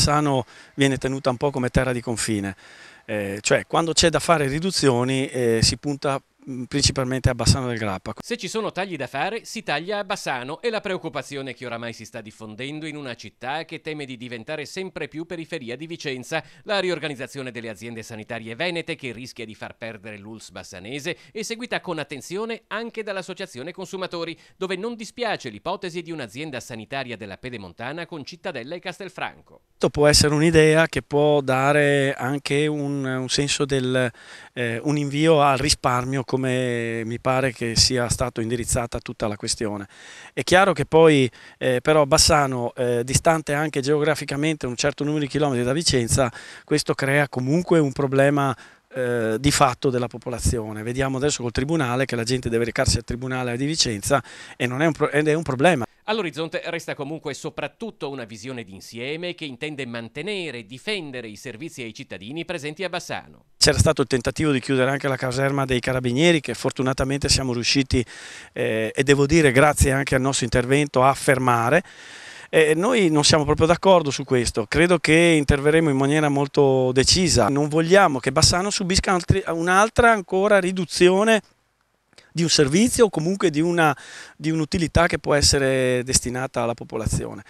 Bassano viene tenuta un po' come terra di confine, cioè quando c'è da fare riduzioni si punta principalmente a Bassano del Grappa. Se ci sono tagli da fare, si taglia a Bassano, e la preoccupazione che oramai si sta diffondendo in una città che teme di diventare sempre più periferia di Vicenza. La riorganizzazione delle aziende sanitarie venete, che rischia di far perdere l'ULSS bassanese, è seguita con attenzione anche dall'Associazione Consumatori, dove non dispiace l'ipotesi di un'azienda sanitaria della Pedemontana con Cittadella e Castelfranco. Questo può essere un'idea che può dare anche un senso un invio al risparmio, come mi pare che sia stato indirizzata tutta la questione. È chiaro che poi però Bassano, distante anche geograficamente un certo numero di chilometri da Vicenza, questo crea comunque un problema di fatto della popolazione. Vediamo adesso col Tribunale che la gente deve recarsi al Tribunale di Vicenza e non è ed è un problema. All'orizzonte resta comunque soprattutto una visione d'insieme che intende mantenere e difendere i servizi ai cittadini presenti a Bassano. C'era stato il tentativo di chiudere anche la caserma dei Carabinieri, che fortunatamente siamo riusciti, e devo dire grazie anche al nostro intervento, a fermare. Noi non siamo proprio d'accordo su questo, credo che interverremo in maniera molto decisa. Non vogliamo che Bassano subisca un'altra ancora riduzione di un servizio o comunque di un'utilità che può essere destinata alla popolazione.